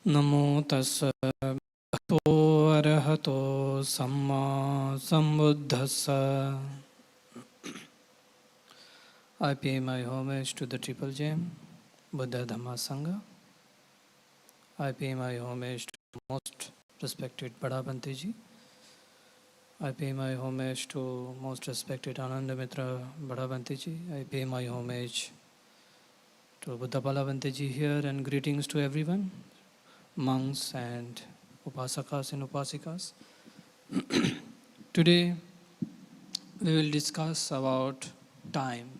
Namo tassa bhagavato arahato samma sambuddhassa. I pay my homage to the Triple Gem, Buddha Dhamma Sangha. I pay my homage to most respected Bada Bhante Ji. I pay my homage to most respected Ananda Mitra Bada Bhante Ji. I pay my homage to Buddha Bala Bhante Ji here, and greetings to everyone, monks and upasakas and upasikas. Today we will discuss about time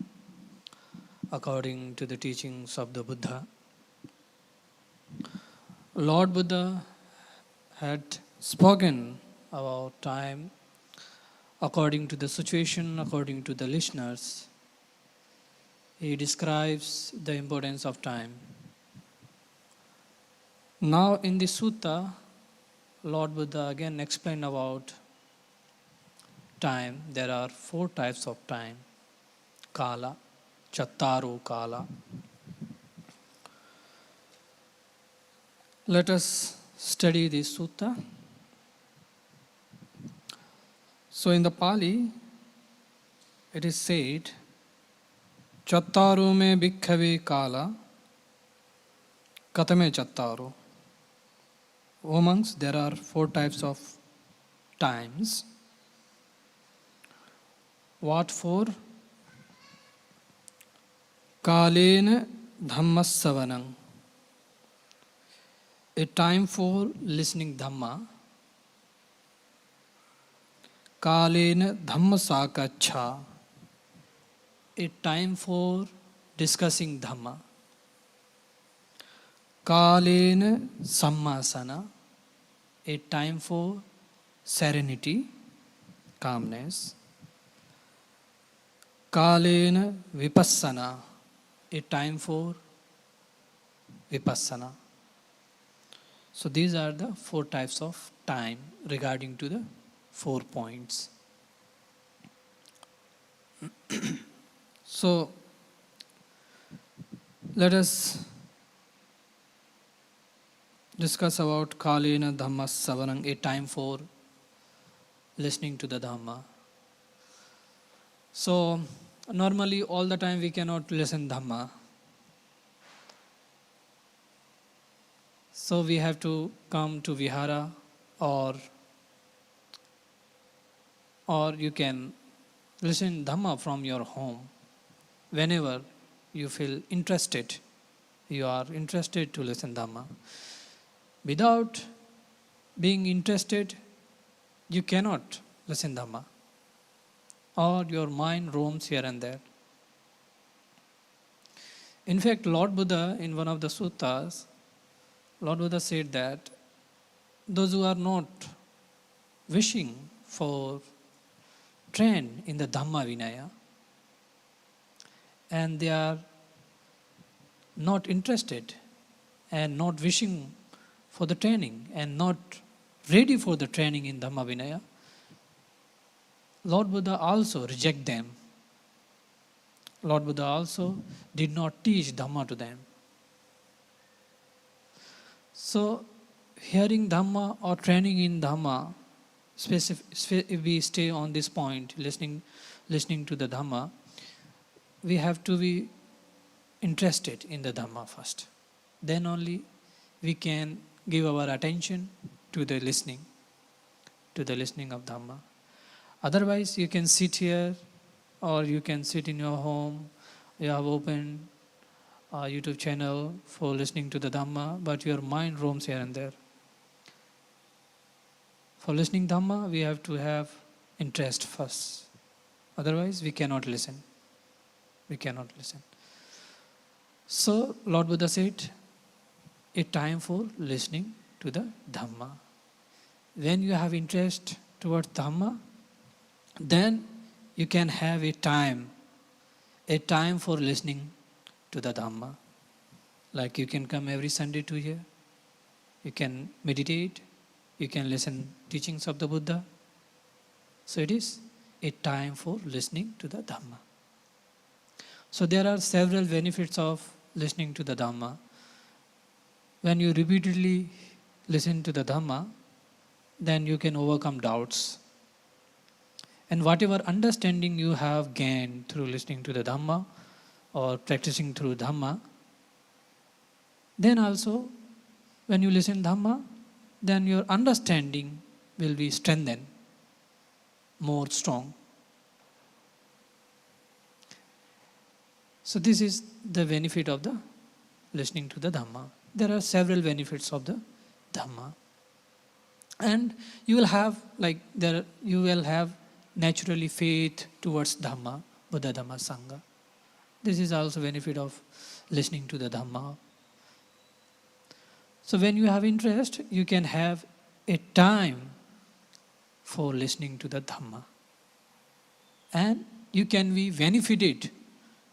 according to the teachings of the Buddha. Lord Buddha had spoken about time according to the situation, according to the listeners. He describes the importance of time. Now in the sutta, Lord Buddha again explained about time. There are 4 types of time. Kala, Chattaro Kala. Let us study this sutta. So in the Pali, it is said, Chattaro me bhikkhave kala, katame chattaro. O monks, there are 4 types of times. What 4? Kalena dhammasavanam. A time for listening Dhamma. Kalena dhammasakacha. A time for discussing Dhamma. Kalena sammasana. A time for serenity, calmness. Kalena vipassana. A time for vipassana. So these are the 4 types of time regarding to the 4 points. So let us discuss about Kalena Dhamma Savanam, a time for listening to the Dhamma. So normally all the time we cannot listen Dhamma. So we have to come to Vihara, or you can listen Dhamma from your home. Whenever you feel interested, you are interested to listen Dhamma. Without being interested, you cannot listen Dhamma, or your mind roams here and there. In fact, Lord Buddha, in one of the suttas, Lord Buddha said that those who are not wishing for train in the Dhamma Vinaya, and they are not interested and not wishing for the training and not ready for the training in Dhamma Vinaya, Lord Buddha also reject them. Lord Buddha also did not teach Dhamma to them. So hearing Dhamma or training in Dhamma, if we stay on this point, listening to the Dhamma, we have to be interested in the Dhamma first. Then only we can give our attention to the listening of Dhamma. Otherwise, you can sit here, or you can sit in your home, you have opened a YouTube channel for listening to the Dhamma, but your mind roams here and there. For listening Dhamma, we have to have interest first. Otherwise, we cannot listen. So, Lord Buddha said, a time for listening to the Dhamma. When you have interest towards Dhamma, then you can have a time for listening to the Dhamma. Like you can come every Sunday to here, you can meditate, you can listen teachings of the Buddha. So it is a time for listening to the Dhamma. So there are several benefits of listening to the Dhamma. when you repeatedly listen to the Dhamma, then you can overcome doubts. And whatever understanding you have gained through listening to the Dhamma or practicing through Dhamma, then also when you listen Dhamma, then your understanding will be strengthened, more strong. So this is the benefit of the listening to the Dhamma. There are several benefits of the Dhamma. And you will have naturally faith towards Dhamma, Buddha Dhamma Sangha. This is also benefit of listening to the Dhamma. So when you have interest, you can have a time for listening to the Dhamma. And you can be benefited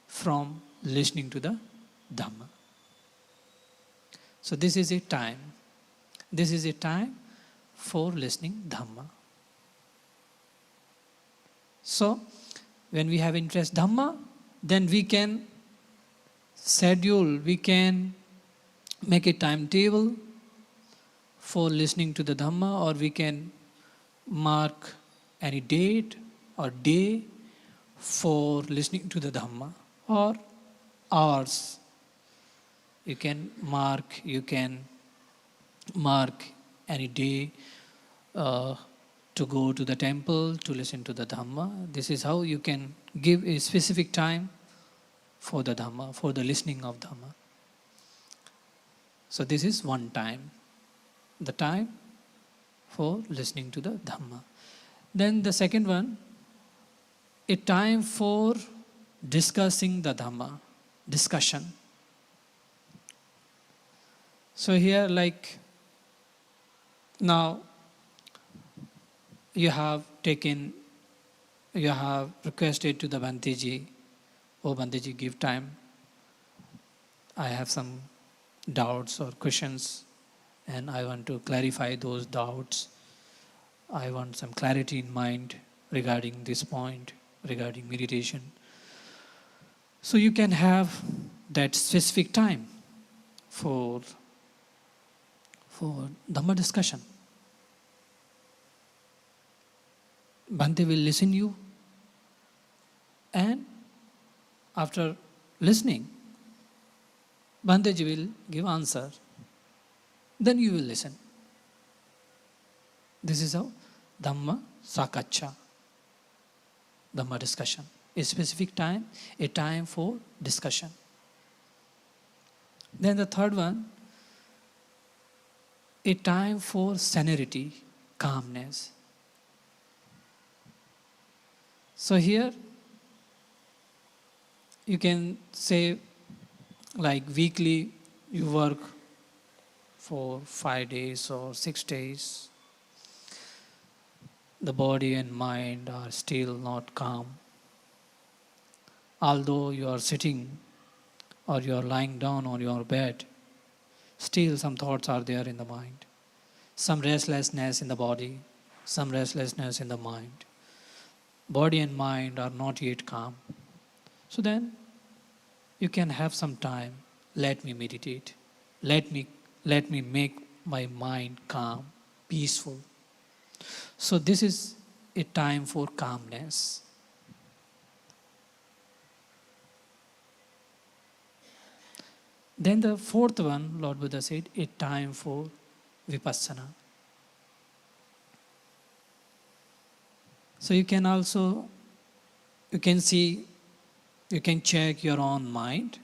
from listening to the Dhamma. So this is a time. This is a time for listening Dhamma. So when we have interest Dhamma, then we can schedule, we can make a timetable for listening to the Dhamma, or we can mark any date or day for listening to the Dhamma, or hours. You can mark any day to go to the temple to listen to the Dhamma. This is how you can give a specific time for the Dhamma, for the listening of Dhamma. So this is one time, the time for listening to the Dhamma. Then the second one, a time for discussing the Dhamma, discussion. So here, like now, you have requested to the Bhanteji, oh Bhanteji, give time. I have some doubts or questions and I want to clarify those doubts. I want some clarity in mind regarding this point, regarding meditation. So you can have that specific time for Dhamma discussion. Bhante will listen you, and after listening, Bhanteji will give answer. Then you will listen. This is how Dhamma Sakacha, Dhamma discussion. A specific time, a time for discussion. Then the third one, a time for serenity, calmness. So here, you can say, like weekly, you work for 5 days or 6 days. The body and mind are still not calm. Although you are sitting or you are lying down on your bed, still some thoughts are there in the mind. Some restlessness in the body, some restlessness in the mind. Body and mind are not yet calm. So then, you can have some time. Let me meditate. Let me make my mind calm, peaceful. So this is a time for calmness. Then the fourth one, Lord Buddha said, a time for vipassana. So you can check your own mind,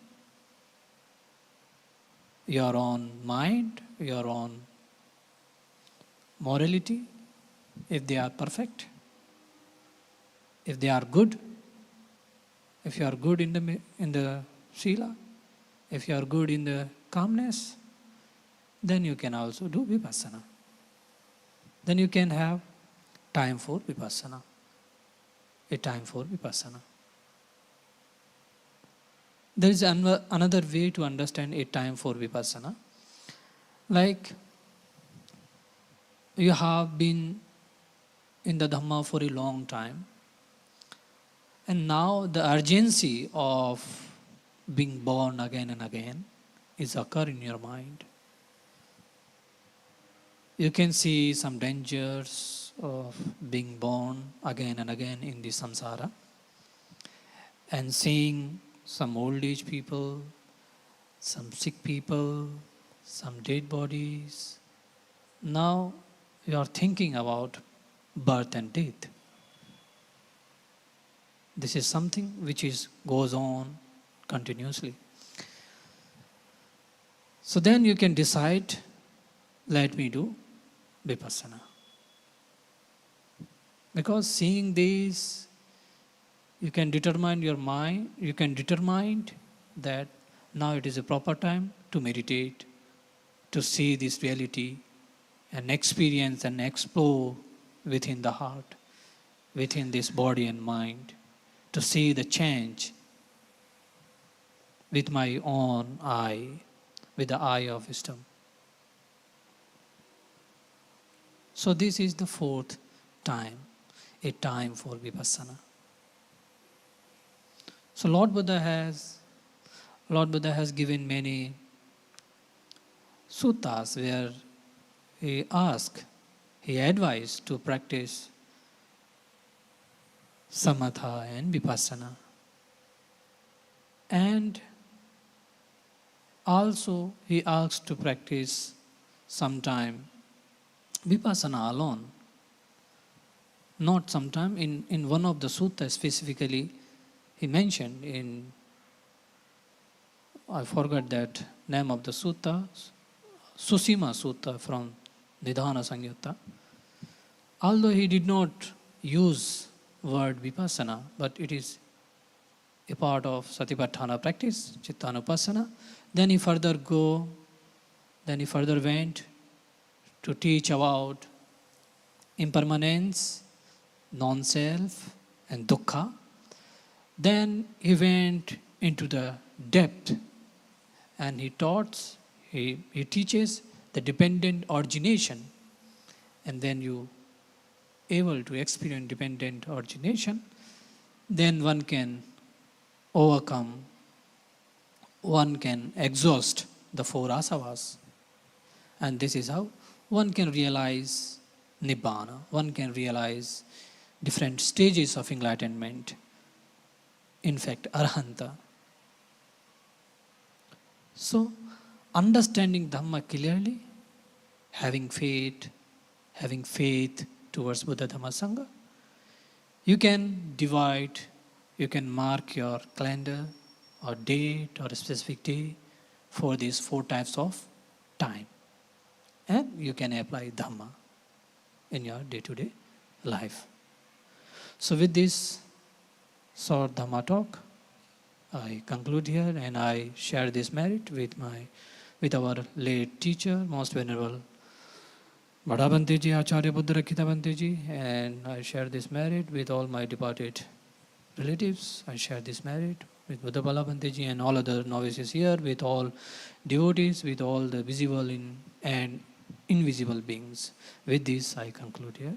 your own morality, if they are perfect, if they are good, if you are good in the sila, if you are good in the calmness, then you can also do vipassana. Then you can have time for vipassana. A time for vipassana. There is another way to understand a time for vipassana. Like, you have been in the Dhamma for a long time, and now the urgency of being born again and again is occur in your mind. You can see some dangers of being born again and again in the samsara, and seeing some old age people, some sick people, some dead bodies. Now you are thinking about birth and death. This is something which goes on continuously. So then you can decide, let me do vipassana. Because seeing this, you can determine your mind, you can determine that now it is a proper time to meditate, to see this reality and experience and explore within the heart, within this body and mind, to see the change with my own eye, with the eye of wisdom. So this is the fourth time, a time for vipassana. So Lord Buddha has given many suttas where he advised to practice samatha and vipassana. And also he asked to practice sometime vipassana alone. Not sometime, in one of the suttas specifically, he mentioned in, I forgot that name of the sutta, Susima Sutta from Nidhana Samyutta. Although he did not use word vipassana, but it is a part of Satipatthana practice, Chittanupassana. Then he further went to teach about impermanence, non-self, and dukkha. Then he went into the depth and he teaches the dependent origination. And then you able to experience dependent origination, then one can overcome, one can exhaust the four asavas. And this is how one can realize Nibbana, one can realize different stages of enlightenment. In fact, Arhanta. So, understanding Dhamma clearly, having faith towards Buddha Dhamma Sangha, you can divide, you can mark your calendar or date or a specific day for these four types of time. And you can apply Dhamma in your day-to-day life. So with this short Dhamma talk, I conclude here and I share this merit with our late teacher, Most Venerable Bhadabhanteji, Acharya Buddha Rakhitabhanteji, and I share this merit with all my departed relatives. I share this merit with Buddha Balabhanteji and all other novices here, with all devotees, with all the visible and invisible beings. With this, I conclude here.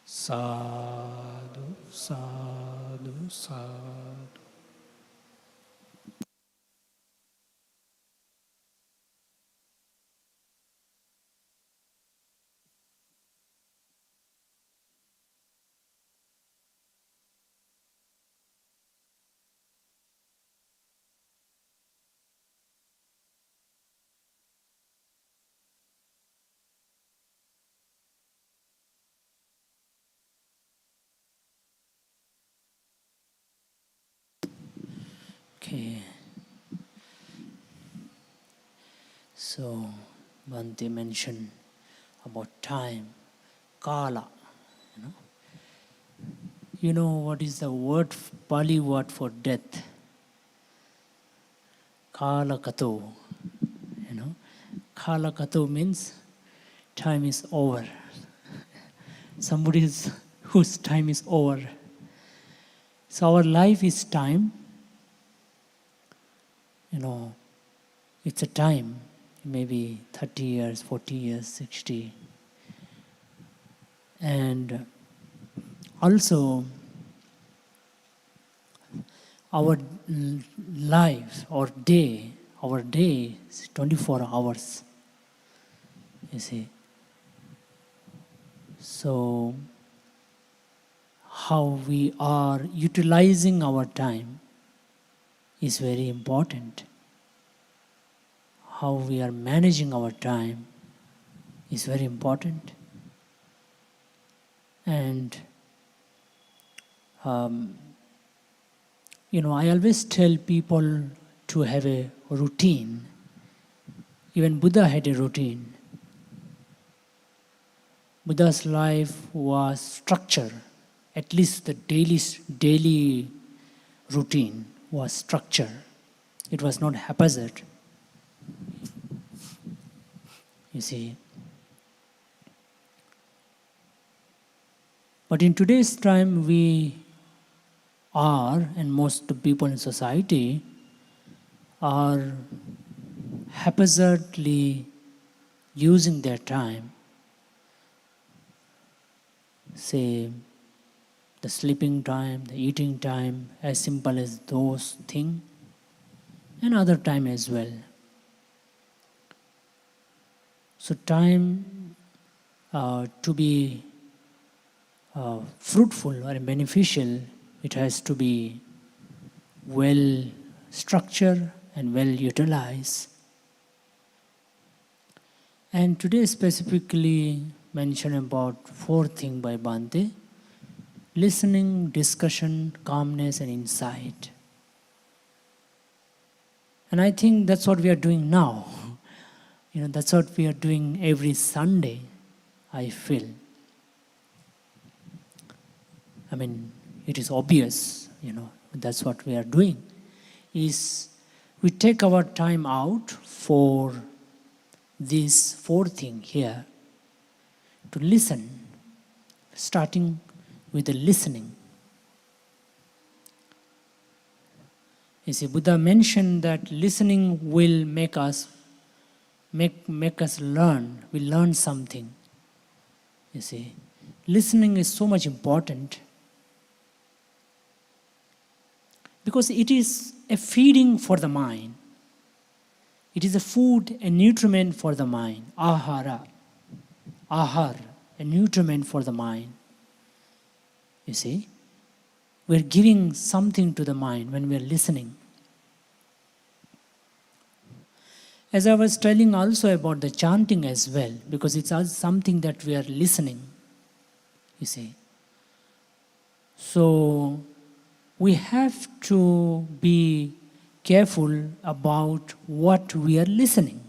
Sadhu, sadhu, sadhu. Okay. So, Bhante mentioned about time, kala. You know what is the word, Pali word for death? Kala kato. Kala kato means time is over. Whose time is over. So our life is time. It's a time, maybe 30 years, 40 years, 60. And also, our life, our day is 24 hours, you see. So, how we are utilizing our time is very important. How we are managing our time is very important. And I always tell people to have a routine. Even Buddha had a routine. Buddha's life was structured. At least the daily routine was structured. It was not haphazard. You see. But in today's time, we are, and most people in society are haphazardly using their time. Say, the sleeping time, the eating time, as simple as those things, and other time as well. So time to be fruitful or beneficial, it has to be well structured and well utilized. And today specifically mention about 4 things by Bhante: listening, discussion, calmness, and insight. And I think that's what we are doing now. That's what we are doing every Sunday, I feel. I mean, it is obvious, that's what we are doing. Is we take our time out for these 4 things here, to listen, starting with the listening. You see, Buddha mentioned that listening will make us learn. We learn something. You see, listening is so much important because it is a feeding for the mind. It is a food, a nutriment for the mind. Ahara, a nutriment for the mind. You see, we're giving something to the mind when we're listening. As I was telling also about the chanting as well, because it's also something that we are listening, you see. So we have to be careful about what we are listening.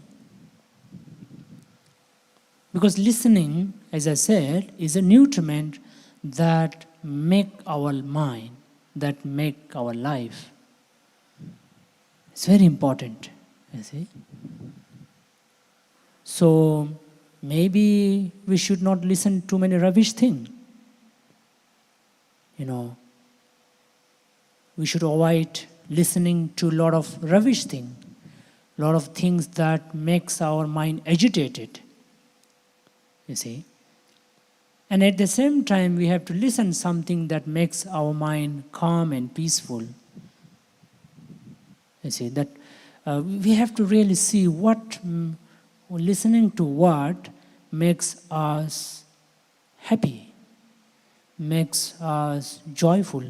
Because listening, as I said, is a nutriment that make our mind, that make our life. It's very important, you see. So maybe we should not listen to many rubbish things. We should avoid listening to a lot of rubbish things, a lot of things that makes our mind agitated. You see. And at the same time, we have to listen something that makes our mind calm and peaceful. You see, that we have to really see what, listening to what makes us happy, makes us joyful,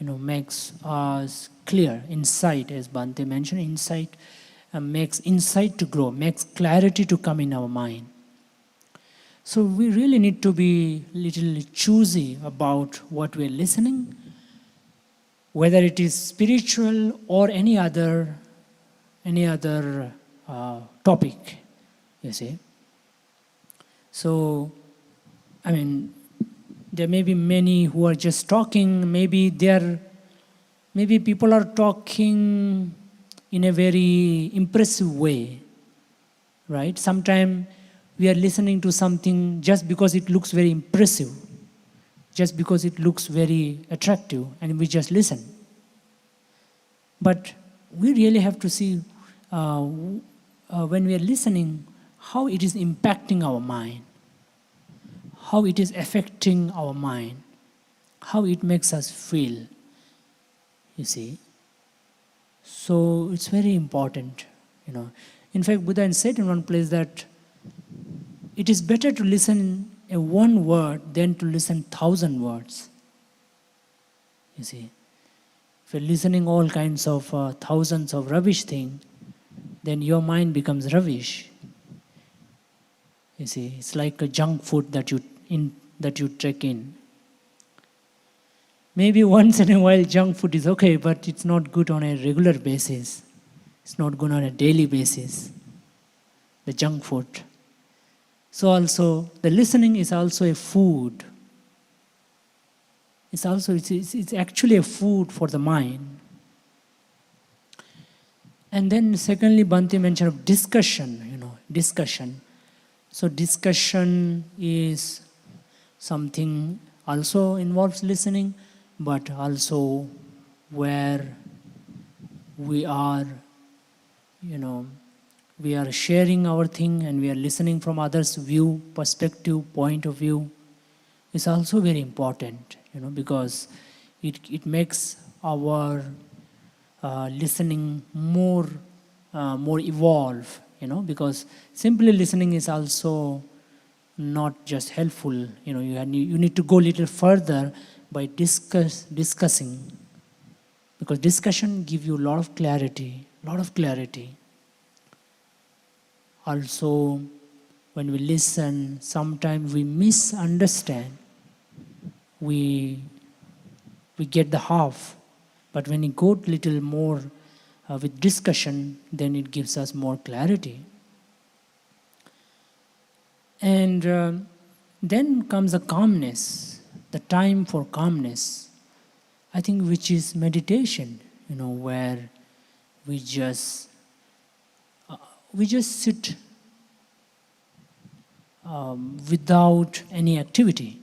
makes us clear. Insight, as Bhante mentioned, insight makes insight to grow, makes clarity to come in our mind. So we really need to be little choosy about what we're listening, whether it is spiritual or any other topic, you see. So, there may be many who are just talking, maybe people are talking in a very impressive way, right? Sometimes we are listening to something just because it looks very impressive, just because it looks very attractive, and we just listen. But we really have to see when we are listening, how it is impacting our mind, how it is affecting our mind, how it makes us feel, you see. So it's very important, In fact, Buddha said in one place that it is better to listen a one word than to listen 1,000 words. You see, if you're listening all kinds of thousands of rubbish thing, then your mind becomes rubbish. You see, it's like a junk food that you take in. Maybe once in a while junk food is okay, but it's not good on a regular basis. It's not good on a daily basis, the junk food. So also, the listening is also a food. It's actually a food for the mind. And then secondly, Bhante mentioned of discussion, discussion. So discussion is something also involves listening, but also where we are, we are sharing our thing and we are listening from others' view, perspective, point of view. It's also very important, because it makes our listening more evolved, because simply listening is also not just helpful. You need to go a little further by discussing, because discussion gives you a lot of clarity. Also, when we listen, sometimes we misunderstand. We get the half, but when we go a little more with discussion, then it gives us more clarity. And then comes the calmness, the time for calmness, I think, which is meditation, where we just sit without any activity.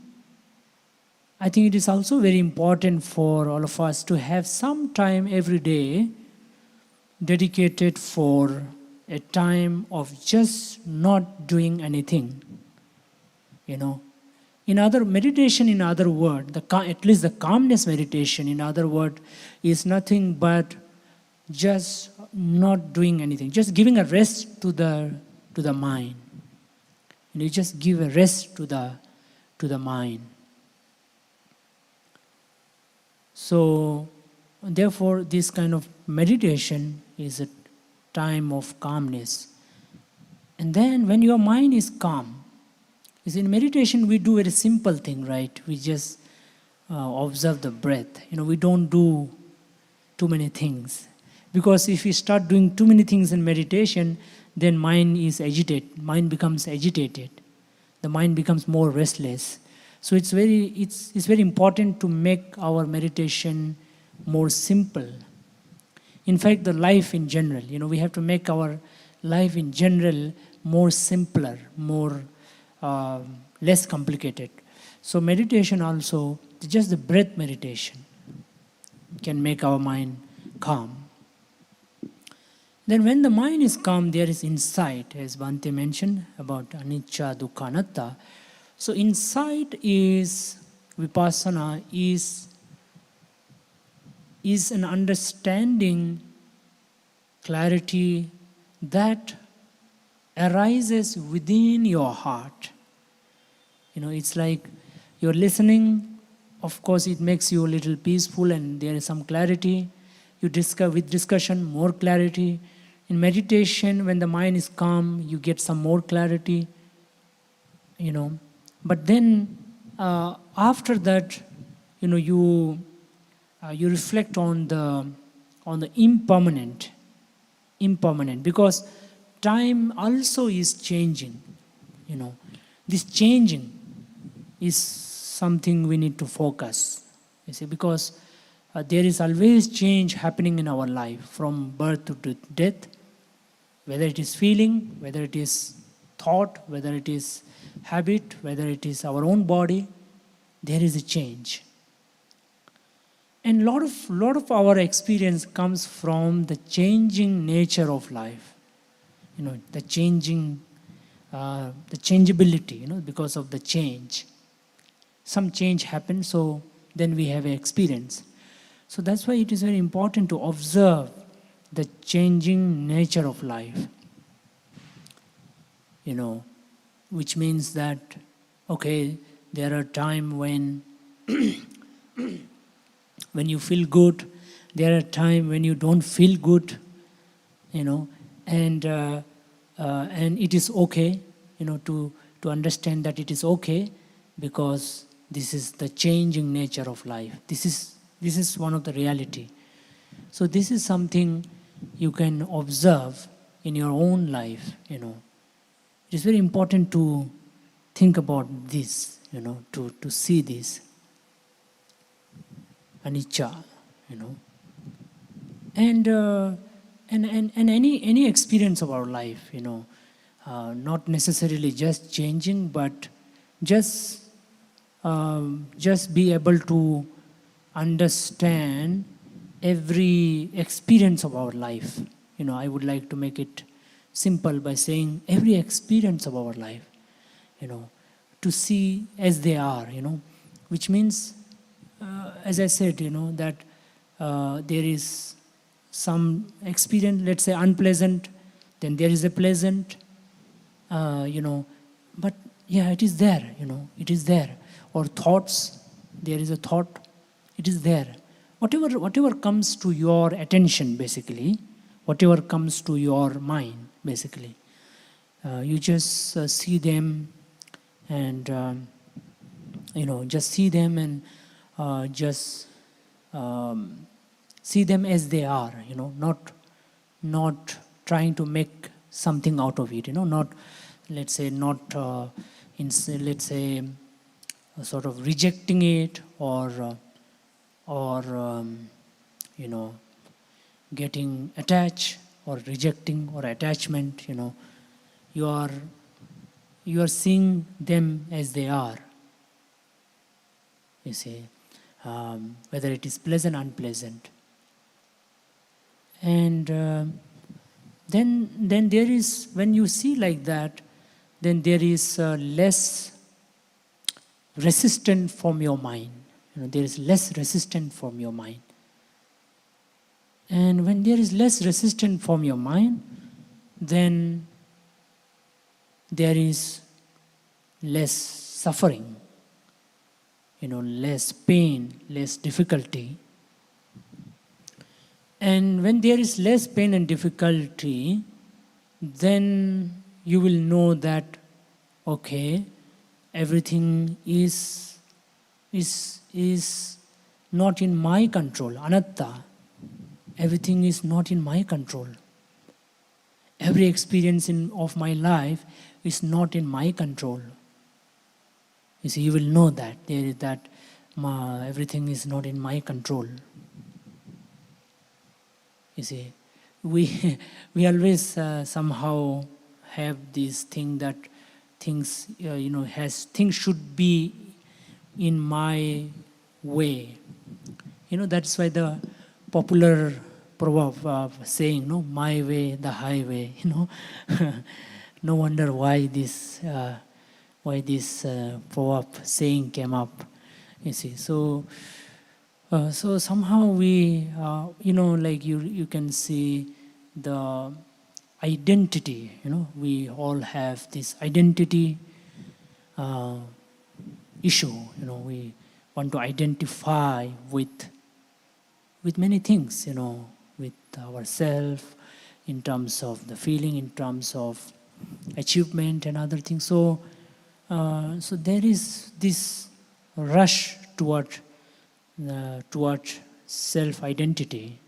I think it is also very important for all of us to have some time every day dedicated for a time of just not doing anything. In other meditation, in other word, at least the calmness meditation, in other word, is nothing but just not doing anything, just giving a rest to the mind. You just give a rest to the mind. So, therefore, this kind of meditation is a time of calmness. And then when your mind is calm, in meditation we do a very simple thing, right? We just observe the breath. We don't do too many things. Because if we start doing too many things in meditation, then mind becomes agitated. The mind becomes more restless. So it's very important to make our meditation more simple. In fact, the life in general, we have to make our life in general more simpler, more less complicated. So meditation also, just the breath meditation, can make our mind calm. Then when the mind is calm, there is insight, as Bhante mentioned about anicca, dukkha, anatta. So insight is, vipassana is an understanding, clarity that arises within your heart. It's like you're listening, of course it makes you a little peaceful and there is some clarity. You discover with discussion more clarity. In meditation, when the mind is calm, you get some more clarity. But then after that, you reflect on the impermanent, because time also is changing. This changing is something we need to focus. Because there is always change happening in our life, from birth to death, whether it is feeling, whether it is thought, whether it is habit, whether it is our own body, there is a change. And lot of our experience comes from the changing nature of life. The changing, the changeability, because of the change. Some change happens, so then we have an experience. So that's why it is very important to observe the changing nature of life. Which means that okay, there are times when when you feel good, there are times when you don't feel good, you know, and it is okay, you know, to understand that it is okay, because this is the changing nature of life. This is one of the reality. So this is something you can observe in your own life, you know. It is very important to think about this, you know, to see this anicca, you know, and any experience of our life, you know, not necessarily just changing, but just be able to understand every experience of our life. You know, I would like to make it simple by saying every experience of our life, you know, to see as they are, you know, which means, as I said, you know, that there is some experience, let's say unpleasant, then there is a pleasant, you know, but yeah, it is there, you know, it is there. Or thoughts, there is a thought, it is there. Whatever comes to your attention, basically, whatever comes to your mind, basically, you just see them, and you know, just see them, and just see them as they are, you know, not trying to make something out of it, you know, not, let's say, not let's say, sort of rejecting it, or you know, getting attached, or rejecting, or attachment, you know. You are seeing them as they are, you see, whether it is pleasant, unpleasant. And then there is, when you see like that, then there is less resistance from your mind. You know, there is less resistance from your mind. And when there is less resistance from your mind, then there is less suffering, you know, less pain, less difficulty. And when there is less pain and difficulty, then you will know that, okay, everything is not in my control, anatta. Everything is not in my control. Every experience of my life is not in my control. You see, you will know that there is that everything is not in my control. You see, we always somehow have this thing that things, you know, things should be in my way. You know, that's why the popular proverb saying, no, my way, the highway. You know, no wonder why this proverb saying came up. You see, so somehow we, you know, like you can see the identity. You know, we all have this identity issue. You know, we want to identify with many things. You know, with ourselves, in terms of the feeling, in terms of achievement and other things. So there is this rush toward self-identity,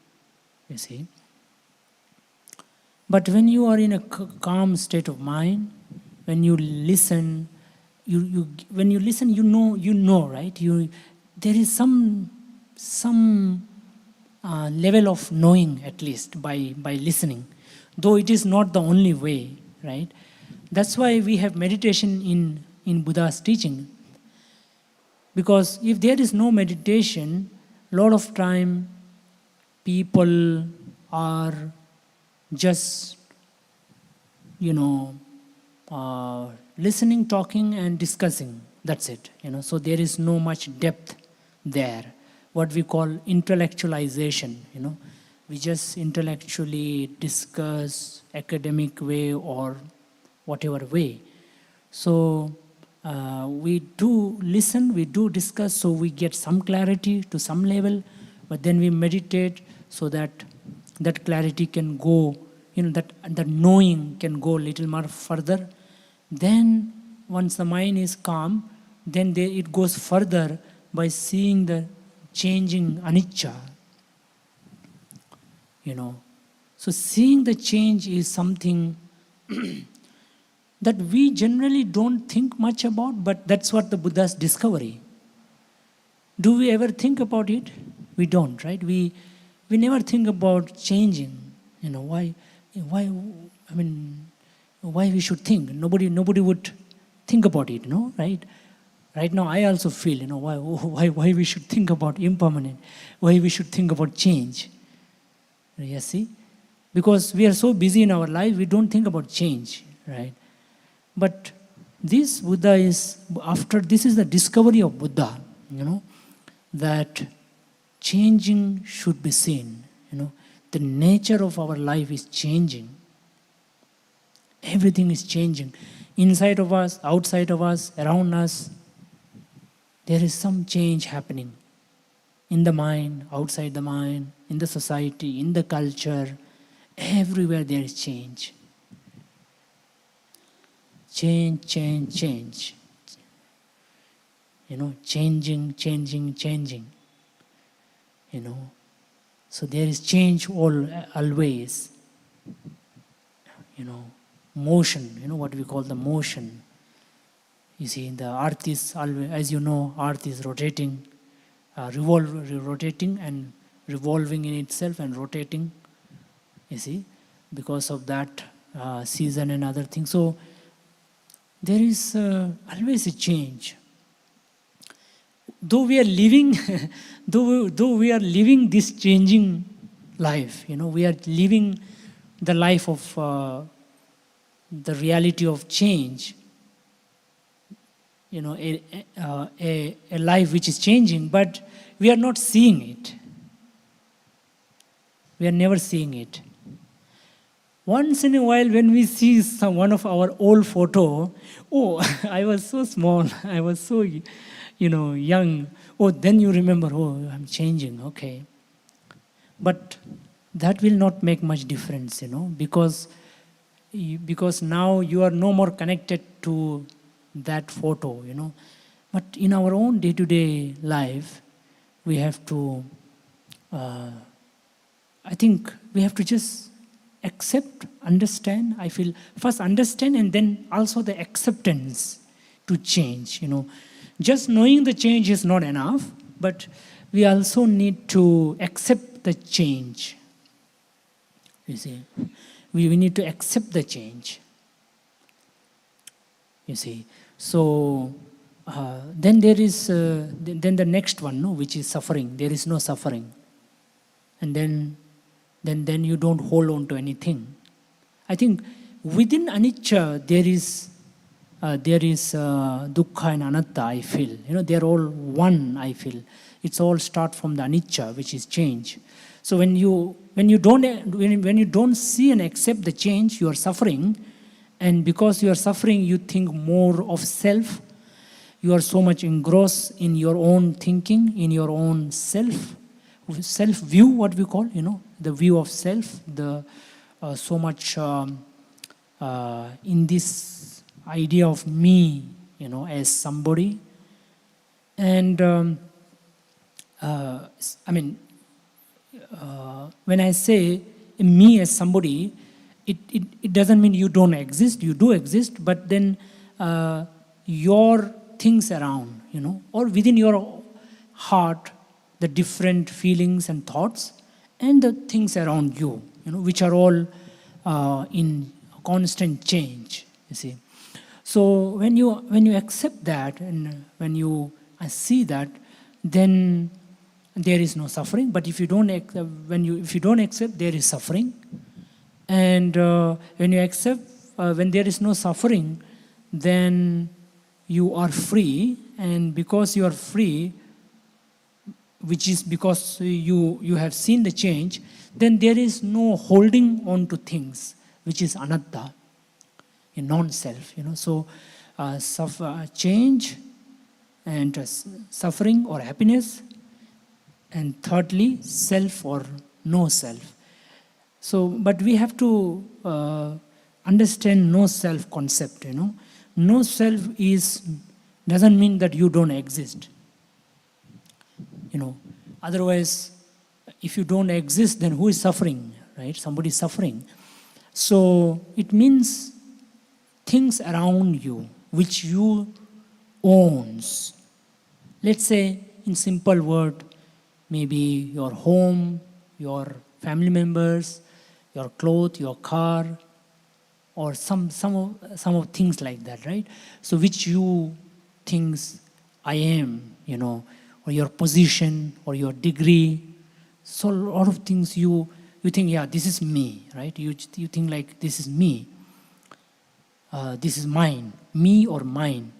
you see. But when you are in a calm state of mind, when you listen, when you listen, you know, right? There is some level of knowing, at least by listening, though it is not the only way, right? That's why we have meditation in Buddha's teaching. Because if there is no meditation, a lot of time people are just, you know, listening, talking, and discussing. That's it. You know, so there is no much depth there. What we call intellectualization. You know, we just intellectually discuss, academic way or whatever way. So we do listen, we do discuss, so we get some clarity to some level, but then we meditate so that that clarity can go, that knowing can go a little more further. Then once the mind is calm, then it goes further by seeing the changing anicca. So seeing the change is something that we generally don't think much about, but that's what the Buddha's discovery. Do we ever think about it? We don't, right? We never think about changing. Why we should think? Nobody would think about it, right? Right now I also feel, why we should think about impermanent, why we should think about change. You see? Because we are so busy in our life, we don't think about change, right? But this Buddha this is the discovery of Buddha, that changing should be seen. The nature of our life is changing. Everything is changing. Inside of us, outside of us, around us, there is some change happening. In the mind, outside the mind, in the society, in the culture, everywhere there is change. Change. Changing. So there is change always. Motion, what we call the motion. You see, the earth is always, as you know, earth is rotating, rotating and revolving in itself and rotating, you see, because of that season and other things. So there is always a change. Though we are living, though we are living this changing life, we are living the life of the reality of change. A life which is changing, but we are not seeing it. We are never seeing it. Once in a while, when we see one of our old photo, I was so small, I was so, young. Then you remember, I'm changing, okay. But that will not make much difference, because now you are no more connected to that photo, But in our own day-to-day life, we have to, I think we have to just accept, understand. I feel first understand and then also the acceptance to change, Just knowing the change is not enough, but we also need to accept the change. You see, we need to accept the change. You see, so then there is then the next one, which is suffering. There is no suffering, and then you don't hold on to anything. I think within anicca there is dukkha and anatta. I feel they are all one. I feel it's all start from the anicca, which is change. So when you don't see and accept the change, you are suffering. And because you are suffering, you think more of self. You are so much engrossed in your own thinking, in your own self-view, what we call, the view of self, so much in this idea of me, as somebody. And when I say me as somebody, it doesn't mean you don't exist. You do exist, but then your things around, or within your heart, the different feelings and thoughts, and the things around you, which are all in constant change. You see, so when you accept that, and when you see that, then there is no suffering. But if you don't accept, there is suffering. And when you accept, when there is no suffering, then you are free. And because you are free, which is because you have seen the change, then there is no holding on to things, which is anatta, a non-self. So change and suffering or happiness, and thirdly, self or no self. So, but we have to understand no self concept. No self doesn't mean that you don't exist. Otherwise, if you don't exist, then who is suffering, right? Somebody is suffering. So it means things around you which you owns. Let's say, in simple word, maybe your home, your family members, your clothes, your car, or some of things like that, right? So which you thinks I am, or your position or your degree. So a lot of things you think, yeah, this is me, right? You think like this is me. This is mine, me or mine.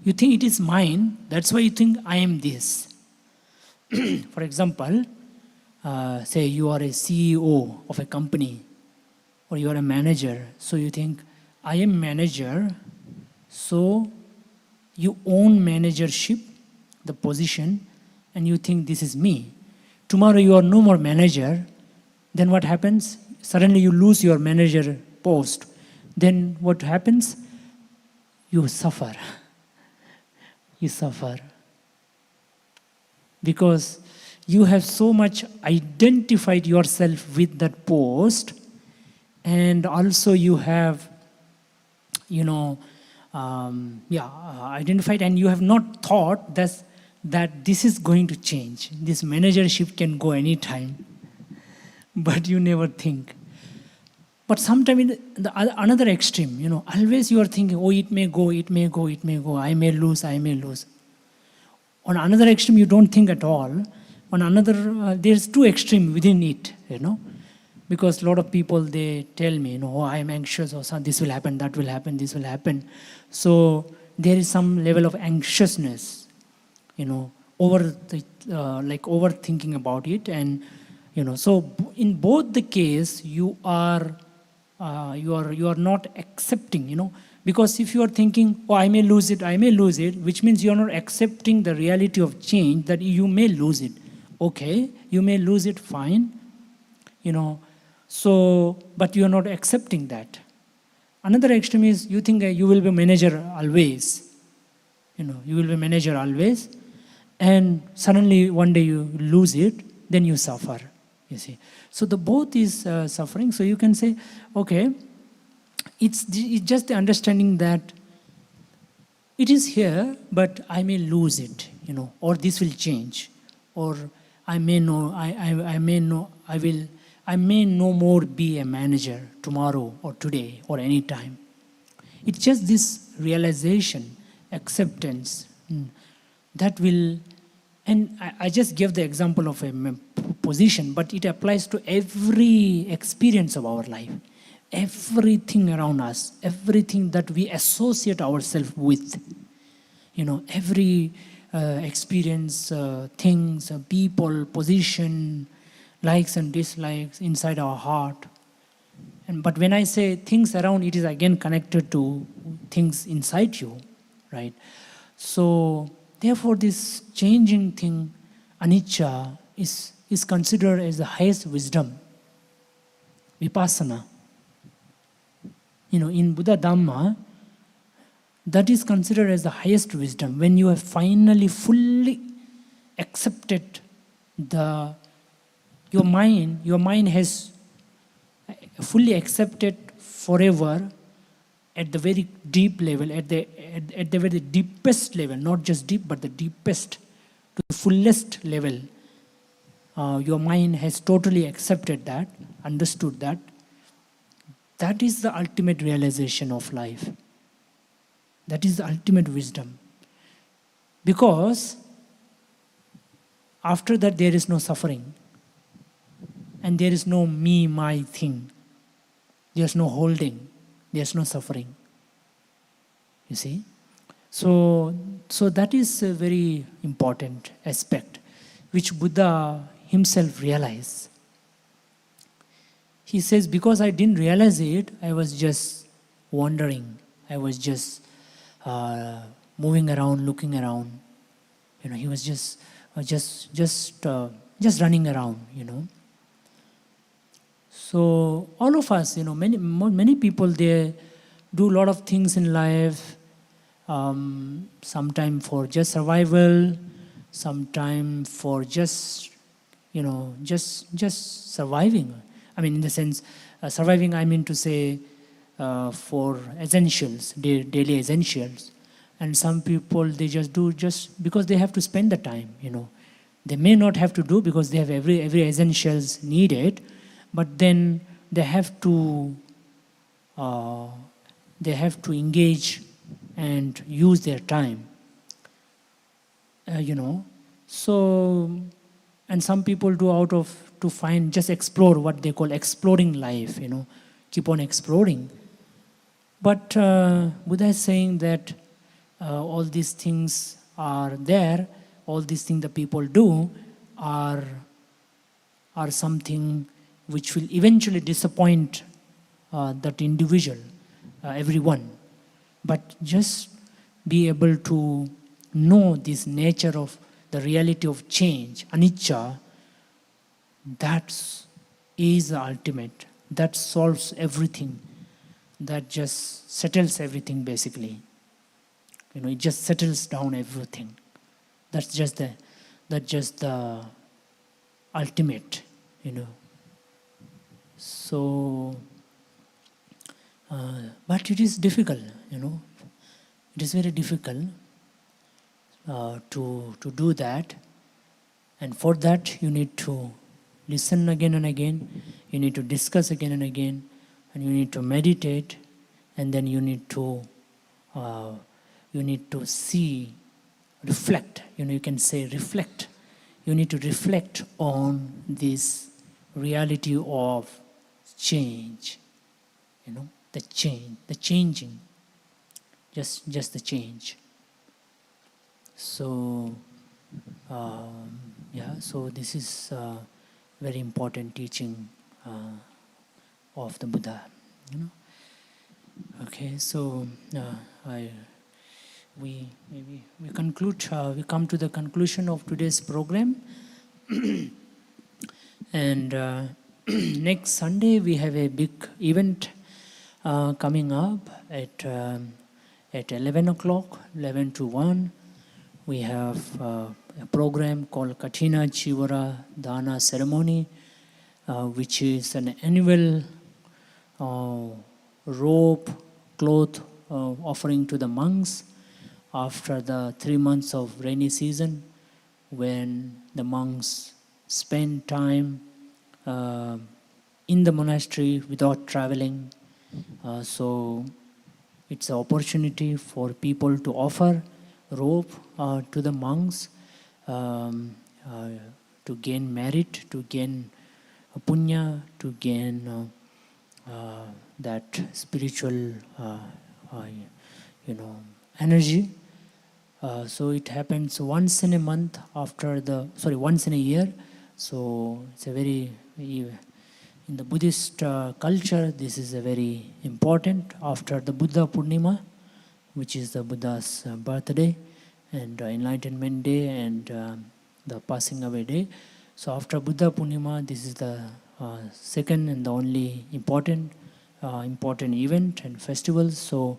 You think it is mine, that's why you think I am this. For example, say you are a CEO of a company, or you are a manager. So you think, I am manager, so you own managership, the position, and you think this is me. Tomorrow you are no more manager, then what happens? Suddenly you lose your manager post. Then what happens? You suffer. You suffer. Because you have so much identified yourself with that post, and also you have, identified, and you have not thought that this is going to change. This managership can go anytime, but you never think. But sometimes in the another extreme, always you are thinking, oh, it may go, it may go, it may go, I may lose, I may lose. On another extreme, you don't think at all. On another, there's two extreme within it, because a lot of people, they tell me, oh, I'm anxious, or this will happen, that will happen, this will happen. So there is some level of anxiousness, overthinking about it, and so in both the case, you are not accepting, because if you are thinking, oh, I may lose it, which means you are not accepting the reality of change, that you may lose it. Okay, you may lose it, fine, so, but you are not accepting that. Another extreme is you think you will be manager always, you will be manager always, and suddenly one day you lose it, then you suffer, you see. So the both is suffering. So you can say, okay, it's just the understanding that it is here, but I may lose it, or this will change, or I may no more be a manager tomorrow or today or any time. It's just this realization, acceptance, that will, and I just gave the example of a position, but it applies to every experience of our life, everything around us, everything that we associate ourselves with, every experience, things, people, position, likes and dislikes inside our heart. But when I say things around, it is again connected to things inside you, right? So therefore this changing thing, anicca, is considered as the highest wisdom, vipassana. In Buddha Dhamma, that is considered as the highest wisdom, when you have finally fully accepted your mind has fully accepted forever at the very deep level, at the very deepest level, not just deep, but the deepest, to the fullest level. Your mind has totally accepted that, understood that. That is the ultimate realization of life. That is the ultimate wisdom. Because after that there is no suffering. And there is no me, my thing. There's no holding. There's no suffering. You see? So that is a very important aspect, which Buddha himself realized. He says, because I didn't realize it, I was just wandering. I was just moving around, looking around. He was just running around. So all of us, many people, they do a lot of things in life. Sometime for just survival, sometime for just surviving. I mean, in the sense, surviving, I mean to say, for essentials, daily essentials. And some people, they just do just because they have to spend the time. They may not have to do because they have every essentials needed, but then they have to engage and use their time. So, and some people do out of to find, just explore, what they call exploring life. Keep on exploring. But Buddha is saying that all these things are there. All these things that people do are something which will eventually disappoint that individual, everyone. But just be able to know this nature of the reality of change, anicca, that is the ultimate. That solves everything. That just settles everything, basically. It just settles down everything. That's just the ultimate. So, but it is difficult. It is very difficult to do that. And for that, you need to listen again and again. You need to discuss again and again. And you need to meditate. And then you need to see, reflect. You can say reflect. You need to reflect on this reality of change. The change, the changing. Just the change. So, so this is very important teaching of the Buddha. Okay, so we conclude. We come to the conclusion of today's program, and next Sunday we have a big event coming up at 11 o'clock, 11 to 1. We have a program called Kathina Chivara Dana Ceremony, which is an annual robe, cloth offering to the monks after the 3 months of rainy season, when the monks spend time in the monastery without traveling. So it's an opportunity for people to offer robe to the monks to gain merit, to gain punya, to gain that spiritual energy. So it happens once in a month once in a year. So it's a very, in the Buddhist culture, this is a very important after the Buddha Purnima, which is the Buddha's birthday and Enlightenment Day and the passing away day. So after Buddha Purnima, this is the second and the only important event and festival. So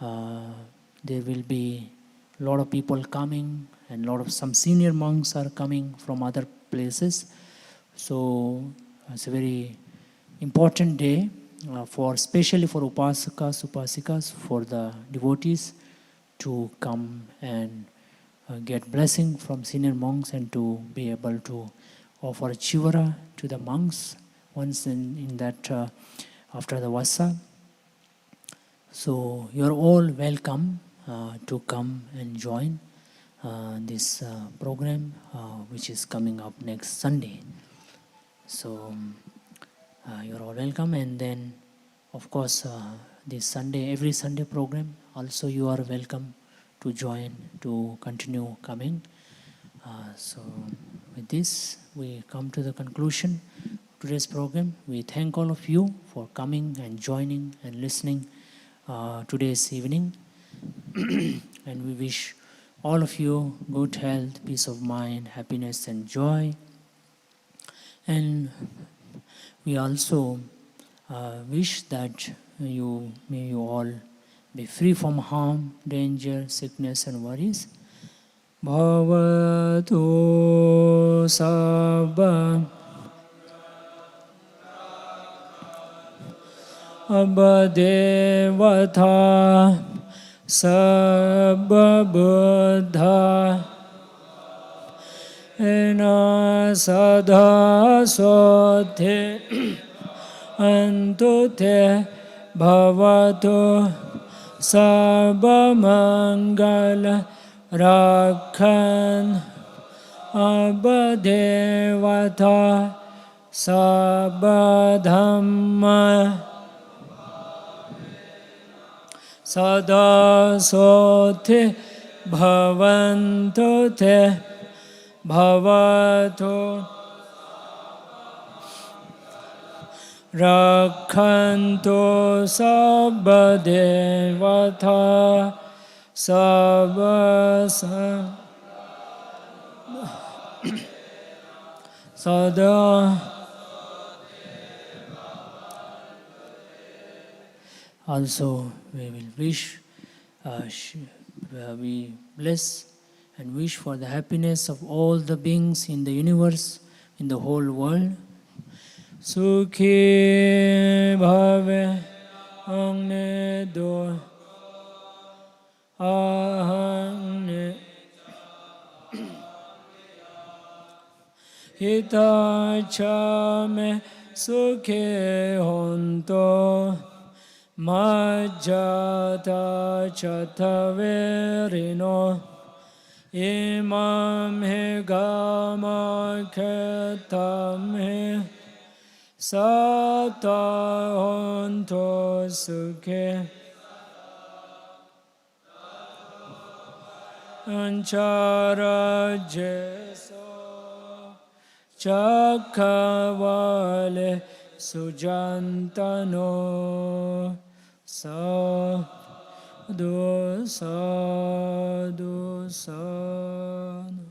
there will be a lot of people coming, and some senior monks are coming from other places. So it's a very important day especially for upasikas, for the devotees to come and get blessing from senior monks and to be able to offer chivara to the monks once in that after the vasa. So you're all welcome to come and join this program which is coming up next Sunday. So you're all welcome, and then of course this Sunday, every Sunday program also you are welcome to join, to continue coming. So with this we come to the conclusion of today's program. We thank all of you for coming and joining and listening today's evening. And we wish all of you good health, peace of mind, happiness and joy. And we also wish that may you all be free from harm, danger, sickness and worries. Bhavatu sabba abadevata sabba buddha ena sadha sote antute bhavatu sabba mangala rakhan abadevata sabba dhamma sada sote bhavantu te bhavatu rakhantu sabba devata sabba sada. Also, we will wish, we bless and wish for the happiness of all the beings in the universe, in the whole world. Sukhi bhave angne do ahane hitacha me sukhe honto majjata chataverino imam he gama khetam he sata honto sukhe anchara jeso chakavale sujantano sadhu sadhu sadhu.